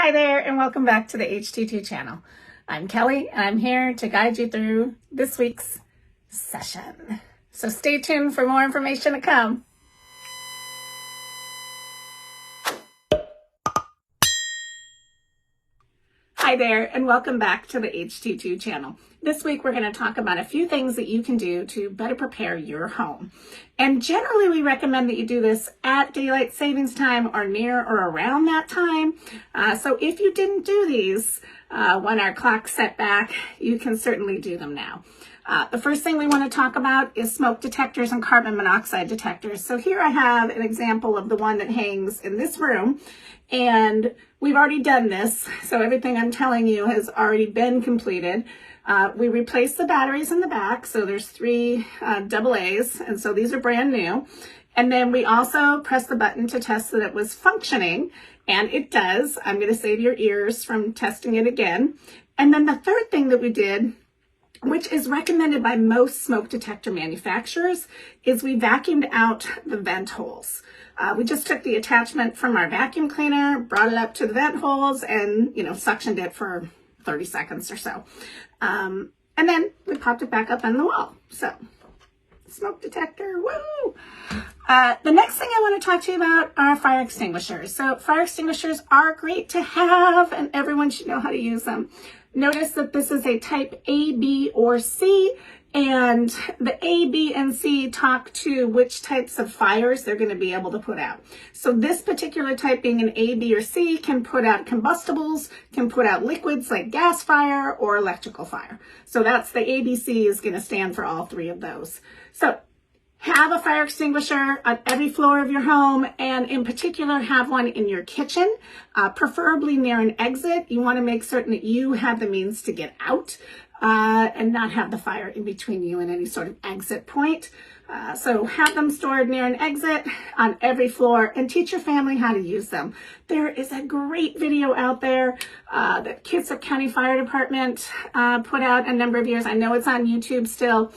Hi there, and welcome back to the HT2 channel. I'm Kelly, and I'm here to guide you through this week's session. So stay tuned for more information to come. Hi there, and welcome back to the HT2 channel. This week we're going to talk about a few things that you can do to better prepare your home. And generally we recommend that you do this at daylight savings time or near or around that time. So if you didn't do these when our clock set back, you can certainly do them now. The first thing we want to talk about is smoke detectors and carbon monoxide detectors. So here I have an example of the one that hangs in this room, and we've already done this. So everything I'm telling you has already been completed. We replaced the batteries in the back. So there's three AA's, and so these are brand new. And then we also pressed the button to test that it was functioning, and it does. I'm going to save your ears from testing it again. And then the third thing that we did, which is recommended by most smoke detector manufacturers, is we vacuumed out the vent holes. We just took the attachment from our vacuum cleaner, brought it up to the vent holes, and suctioned it for 30 seconds or so. And then we popped it back up on the wall. So, smoke detector, woo! The next thing I want to talk to you about are fire extinguishers. So fire extinguishers are great to have, and everyone should know how to use them. Notice that this is a type A, B, or C, and the A, B, and C talk to which types of fires they're going to be able to put out. So this particular type, being an A, B, or C, can put out combustibles, can put out liquids like gas fire or electrical fire. So that's the ABC is going to stand for all three of those. So have a fire extinguisher on every floor of your home, and in particular have one in your kitchen, preferably near an exit. You want to make certain that you have the means to get out and not have the fire in between you and any sort of exit point. So have them stored near an exit on every floor, and teach your family how to use them. There is a great video out there that Kitsap County Fire Department put out a number of years. I know it's on YouTube still.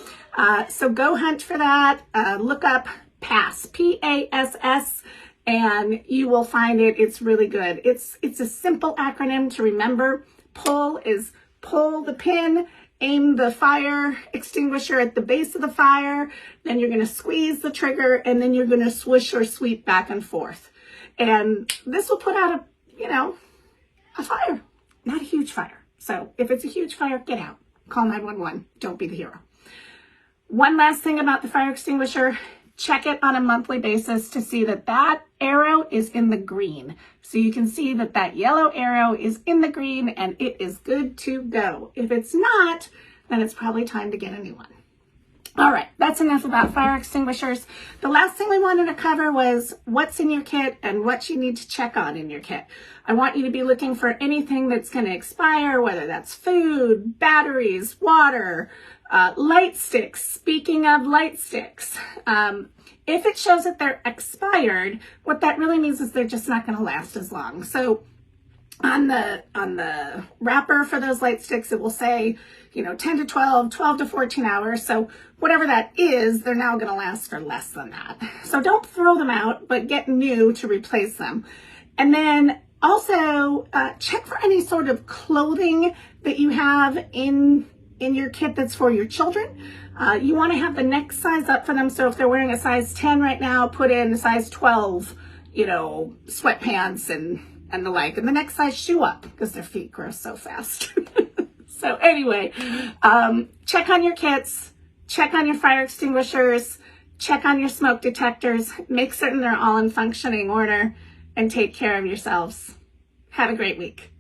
So go hunt for that. Look up PASS, P-A-S-S, and you will find it. It's really good. It's a simple acronym to remember. PULL is pull the pin, aim the fire extinguisher at the base of the fire, then you're going to squeeze the trigger, and then you're going to swish or sweep back and forth. And this will put out a fire, not a huge fire. So if it's a huge fire, get out. Call 911. Don't be the hero. One last thing about the fire extinguisher, check it on a monthly basis to see that that arrow is in the green. So you can see that that yellow arrow is in the green and it is good to go. If it's not, then it's probably time to get a new one. All right, that's enough about fire extinguishers. The last thing we wanted to cover was what's in your kit and what you need to check on in your kit. I want you to be looking for anything that's going to expire, whether that's food, batteries, water, light sticks. Speaking of light sticks, if it shows that they're expired, what that really means is they're just not going to last as long. So on the wrapper for those light sticks, it will say, 10 to 12, 12 to 14 hours. So whatever that is, they're now going to last for less than that. So don't throw them out, but get new to replace them. And then also check for any sort of clothing that you have in your kit that's for your children. You want to have the next size up for them. So if they're wearing a size 10 right now, put in a size 12, sweatpants and the like, and the next size shoe up, because their feet grow so fast. So anyway, check on your kits, check on your fire extinguishers, check on your smoke detectors, make certain they're all in functioning order, and take care of yourselves. Have a great week.